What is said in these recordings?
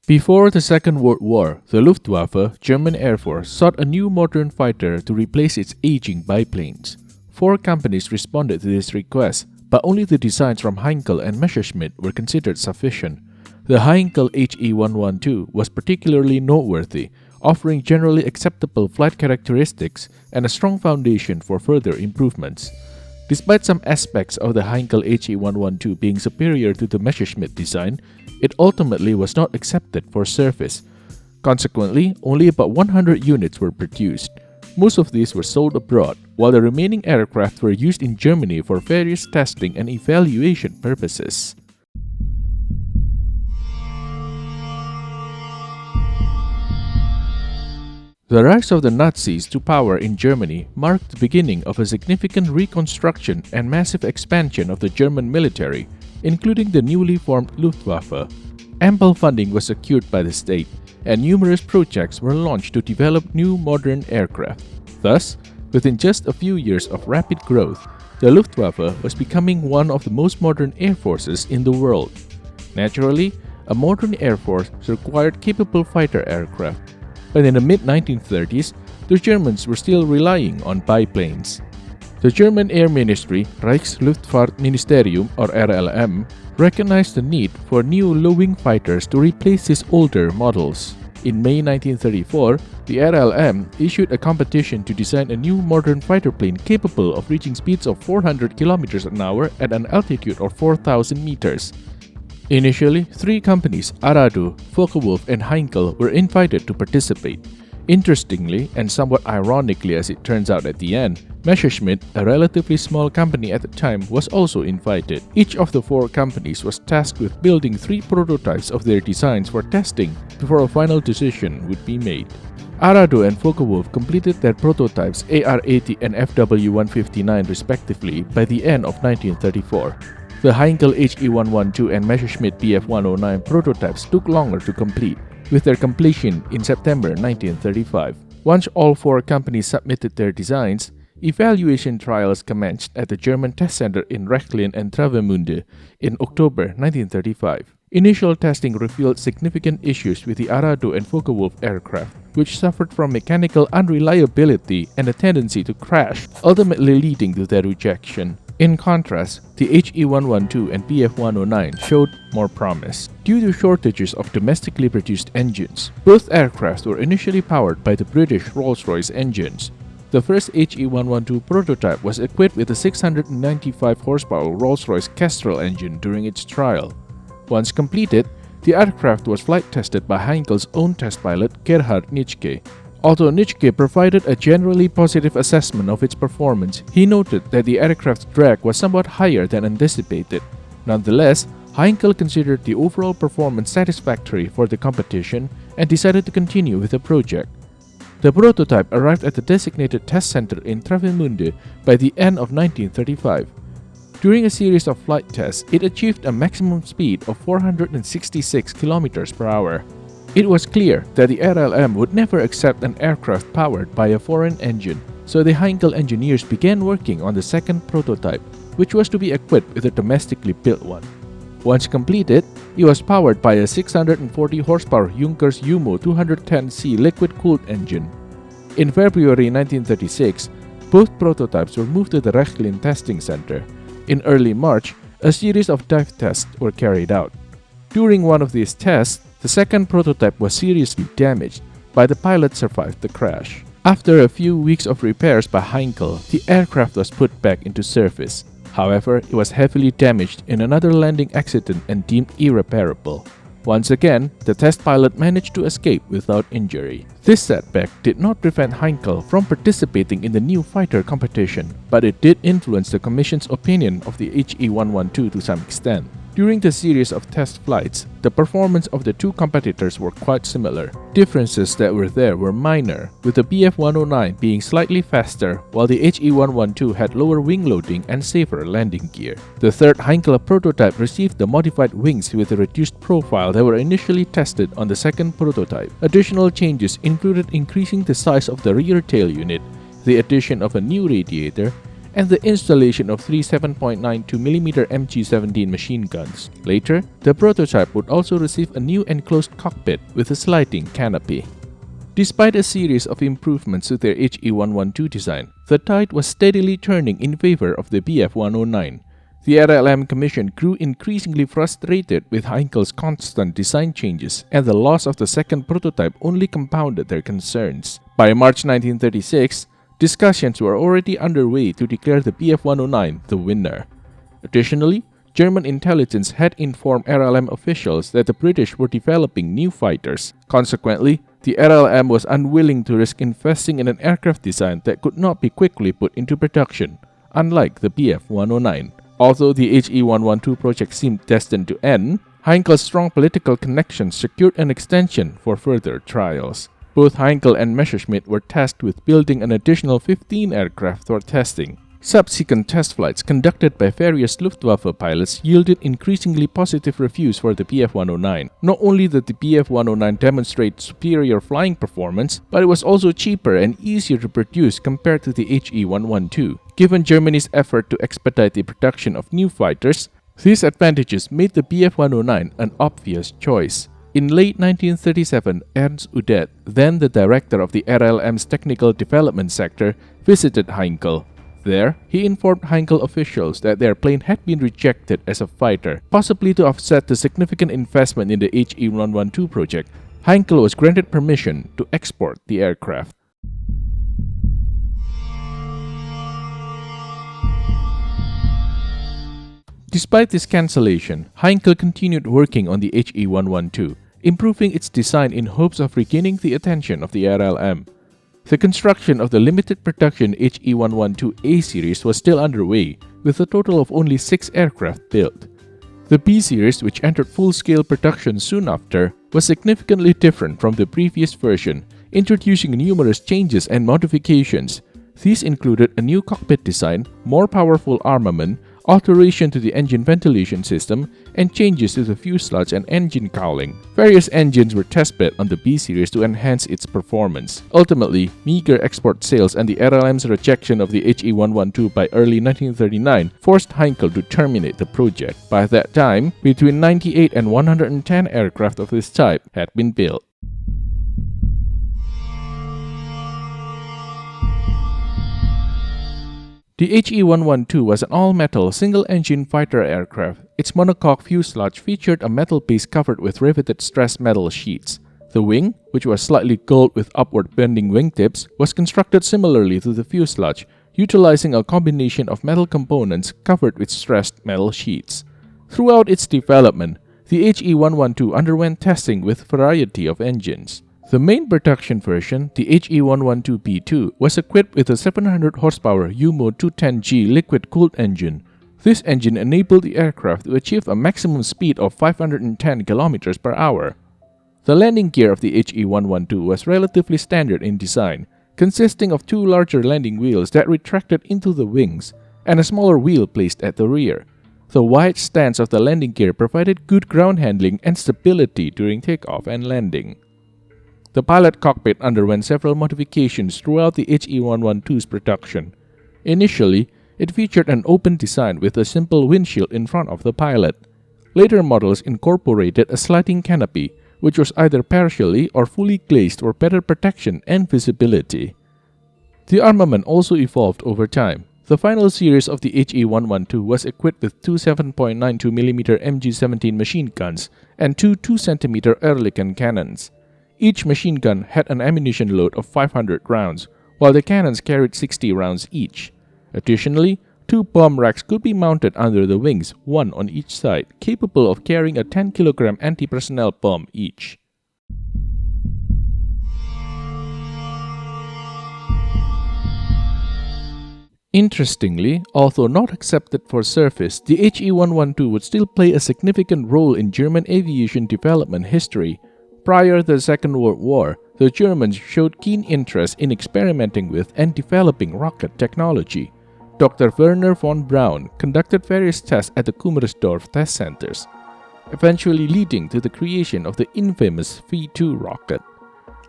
Before the Second World War, the Luftwaffe, German Air Force, sought a new modern fighter to replace its aging biplanes. 4 companies responded to this request, but only the designs from Heinkel and Messerschmitt were considered sufficient. The Heinkel He-112 was particularly noteworthy, offering generally acceptable flight characteristics and a strong foundation for further improvements. Despite some aspects of the Heinkel He-112 being superior to the Messerschmitt design, it ultimately was not accepted for service. Consequently, only about 100 units were produced. Most of these were sold abroad, while the remaining aircraft were used in Germany for various testing and evaluation purposes. The rise of the Nazis to power in Germany marked the beginning of a significant reconstruction and massive expansion of the German military, including the newly formed Luftwaffe. Ample funding was secured by the state, and numerous projects were launched to develop new modern aircraft. Thus, within just a few years of rapid growth, the Luftwaffe was becoming one of the most modern air forces in the world. Naturally, a modern air force required capable fighter aircraft, but in the mid-1930s, the Germans were still relying on biplanes. The German Air Ministry, Reichsluftfahrtministerium or RLM, recognized the need for new low-wing fighters to replace these older models. In May 1934, the RLM issued a competition to design a new modern fighter plane capable of reaching speeds of 400 km an hour at an altitude of 4,000 meters. Initially, 3 companies, Arado, Focke-Wulf, and Heinkel, were invited to participate. Interestingly, and somewhat ironically as it turns out at the end, Messerschmitt, a relatively small company at the time, was also invited. Each of the 4 companies was tasked with building 3 prototypes of their designs for testing before a final decision would be made. Arado and Focke-Wulf completed their prototypes AR-80 and FW-159 respectively by the end of 1934. The Heinkel He-112 and Messerschmitt BF-109 prototypes took longer to complete, with their completion in September 1935. Once all 4 companies submitted their designs, evaluation trials commenced at the German test center in Rechlin and Travemünde in October 1935. Initial testing revealed significant issues with the Arado and Focke-Wulf aircraft, which suffered from mechanical unreliability and a tendency to crash, ultimately leading to their rejection. In contrast, the He-112 and BF-109 showed more promise. Due to shortages of domestically produced engines, both aircraft were initially powered by the British Rolls-Royce engines. The first He-112 prototype was equipped with a 695 horsepower Rolls-Royce Kestrel engine during its trial. Once completed, the aircraft was flight tested by Heinkel's own test pilot Gerhard Nitschke. Although Nitschke provided a generally positive assessment of its performance, he noted that the aircraft's drag was somewhat higher than anticipated. Nonetheless, Heinkel considered the overall performance satisfactory for the competition and decided to continue with the project. The prototype arrived at the designated test center in Travemünde by the end of 1935. During a series of flight tests, it achieved a maximum speed of 466 km per hour. It was clear that the RLM would never accept an aircraft powered by a foreign engine, so the Heinkel engineers began working on the second prototype, which was to be equipped with a domestically built one. Once completed, it was powered by a 640 horsepower Junkers Jumo 210C liquid-cooled engine. In February 1936, both prototypes were moved to the Rechlin testing center. In early March, a series of dive tests were carried out. During one of these tests, the second prototype was seriously damaged, but the pilot survived the crash. After a few weeks of repairs by Heinkel, the aircraft was put back into service. However, it was heavily damaged in another landing accident and deemed irreparable. Once again, the test pilot managed to escape without injury. This setback did not prevent Heinkel from participating in the new fighter competition, but it did influence the Commission's opinion of the He-112 to some extent. During the series of test flights, the performance of the 2 competitors were quite similar. Differences that were there were minor, with the BF-109 being slightly faster, while the He-112 had lower wing loading and safer landing gear. The third Heinkel prototype received the modified wings with a reduced profile that were initially tested on the second prototype. Additional changes included increasing the size of the rear tail unit, the addition of a new radiator, and the installation of three 7.92mm MG-17 machine guns. Later, the prototype would also receive a new enclosed cockpit with a sliding canopy. Despite a series of improvements to their HE-112 design, the tide was steadily turning in favor of the Bf-109. The RLM Commission grew increasingly frustrated with Heinkel's constant design changes, and the loss of the second prototype only compounded their concerns. By March 1936, discussions were already underway to declare the Bf-109 the winner. Additionally, German intelligence had informed RLM officials that the British were developing new fighters. Consequently, the RLM was unwilling to risk investing in an aircraft design that could not be quickly put into production, unlike the Bf-109. Although the HE-112 project seemed destined to end, Heinkel's strong political connections secured an extension for further trials. Both Heinkel and Messerschmitt were tasked with building an additional 15 aircraft for testing. Subsequent test flights conducted by various Luftwaffe pilots yielded increasingly positive reviews for the Bf-109. Not only did the Bf-109 demonstrate superior flying performance, but it was also cheaper and easier to produce compared to the HE-112. Given Germany's effort to expedite the production of new fighters, these advantages made the Bf-109 an obvious choice. In late 1937, Ernst Udet, then the director of the RLM's technical development sector, visited Heinkel. There, he informed Heinkel officials that their plane had been rejected as a fighter, possibly to offset the significant investment in the HE-112 project. Heinkel was granted permission to export the aircraft. Despite this cancellation, Heinkel continued working on the HE-112, improving its design in hopes of regaining the attention of the RLM. The construction of the limited production HE-112A series was still underway, with a total of only 6 aircraft built. The B series, which entered full-scale production soon after, was significantly different from the previous version, introducing numerous changes and modifications. These included a new cockpit design, more powerful armament, alteration to the engine ventilation system, and changes to the fuselage and engine cowling. Various engines were test-bed on the B series to enhance its performance. Ultimately, meager export sales and the RLM's rejection of the HE-112 by early 1939 forced Heinkel to terminate the project. By that time, between 98 and 110 aircraft of this type had been built. The HE-112 was an all-metal, single-engine fighter aircraft. Its monocoque fuselage featured a metal base covered with riveted stressed metal sheets. The wing, which was slightly gulled with upward bending wingtips, was constructed similarly to the fuselage, utilizing a combination of metal components covered with stressed metal sheets. Throughout its development, the HE-112 underwent testing with a variety of engines. The main production version, the HE-112B2, was equipped with a 700 horsepower U-Mode 210G liquid-cooled engine. This engine enabled the aircraft to achieve a maximum speed of 510 km per hour. The landing gear of the HE-112 was relatively standard in design, consisting of 2 larger landing wheels that retracted into the wings, and a smaller wheel placed at the rear. The wide stance of the landing gear provided good ground handling and stability during takeoff and landing. The pilot cockpit underwent several modifications throughout the HE-112's production. Initially, it featured an open design with a simple windshield in front of the pilot. Later models incorporated a sliding canopy, which was either partially or fully glazed for better protection and visibility. The armament also evolved over time. The final series of the HE-112 was equipped with 2 7.92mm MG-17 machine guns and 2 2cm Ehrlichen cannons. Each machine gun had an ammunition load of 500 rounds, while the cannons carried 60 rounds each. Additionally, 2 bomb racks could be mounted under the wings, one on each side, capable of carrying a 10-kg anti-personnel bomb each. Interestingly, although not accepted for service, the HE-112 would still play a significant role in German aviation development history. Prior to the Second World War, the Germans showed keen interest in experimenting with and developing rocket technology. Dr. Werner von Braun conducted various tests at the Kummersdorf test centers, eventually leading to the creation of the infamous V-2 rocket.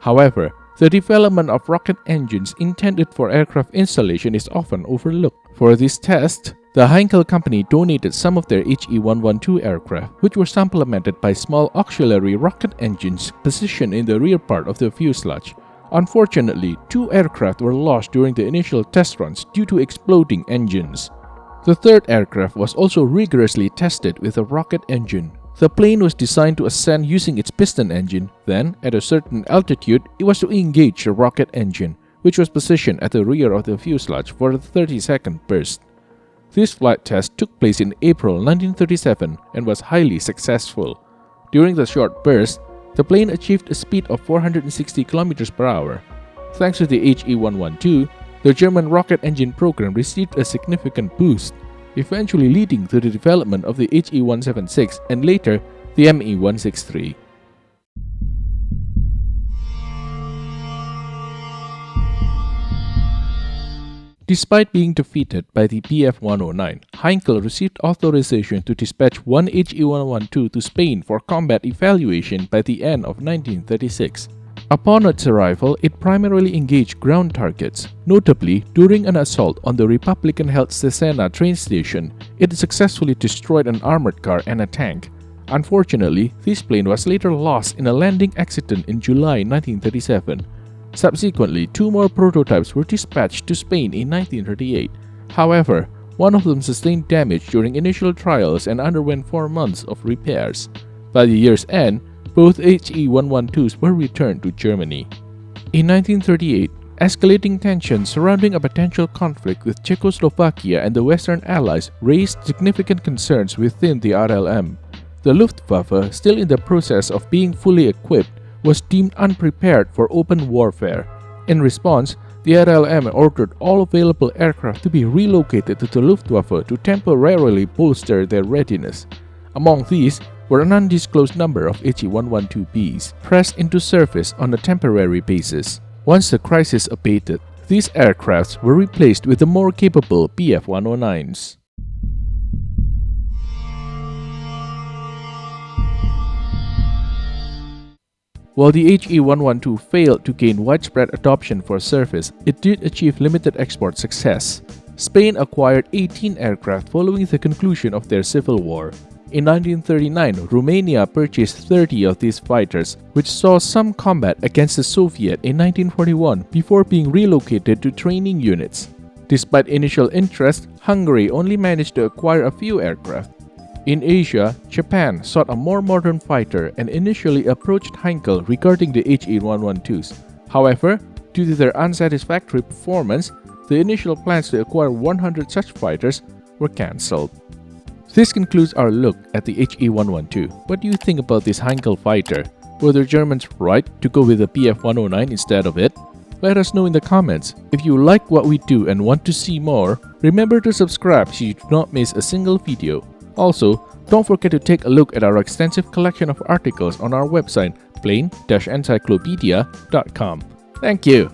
However, The development of rocket engines intended for aircraft installation is often overlooked. For this test, the Heinkel company donated some of their HE-112 aircraft, which were supplemented by small auxiliary rocket engines positioned in the rear part of the fuselage. Unfortunately, 2 aircraft were lost during the initial test runs due to exploding engines. The third aircraft was also rigorously tested with a rocket engine. The plane was designed to ascend using its piston engine, then, at a certain altitude, it was to engage the rocket engine, which was positioned at the rear of the fuselage for the 30-second burst. This flight test took place in April 1937 and was highly successful. During the short burst, the plane achieved a speed of 460 km per hour. Thanks to the HE-112, the German rocket engine program received a significant boost, eventually leading to the development of the HE-176 and later the Me-163. Despite being defeated by the Bf-109, Heinkel received authorization to dispatch one HE-112 to Spain for combat evaluation by the end of 1936. Upon its arrival, it primarily engaged ground targets. Notably, during an assault on the Republican-held Cesena train station, it successfully destroyed an armored car and a tank. Unfortunately, this plane was later lost in a landing accident in July 1937. Subsequently, 2 more prototypes were dispatched to Spain in 1938. However, one of them sustained damage during initial trials and underwent 4 months of repairs. By the year's end, both HE-112s were returned to Germany. In 1938, escalating tensions surrounding a potential conflict with Czechoslovakia and the Western Allies raised significant concerns within the RLM. The Luftwaffe, still in the process of being fully equipped, was deemed unprepared for open warfare. In response, the RLM ordered all available aircraft to be relocated to the Luftwaffe to temporarily bolster their readiness. Among these were an undisclosed number of HE-112Bs pressed into service on a temporary basis. Once the crisis abated, these aircrafts were replaced with the more capable Bf-109s. While the HE-112 failed to gain widespread adoption for service, it did achieve limited export success. Spain acquired 18 aircraft following the conclusion of their civil war. In 1939, Romania purchased 30 of these fighters, which saw some combat against the Soviet in 1941 before being relocated to training units. Despite initial interest, Hungary only managed to acquire a few aircraft. In Asia, Japan sought a more modern fighter and initially approached Heinkel regarding the HE-112s. However, due to their unsatisfactory performance, the initial plans to acquire 100 such fighters were cancelled. This concludes our look at the HE-112. What do you think about this Heinkel fighter? Were the Germans right to go with the Bf-109 instead of it? Let us know in the comments. If you like what we do and want to see more, remember to subscribe so you do not miss a single video. Also, don't forget to take a look at our extensive collection of articles on our website, plane-encyclopedia.com. Thank you!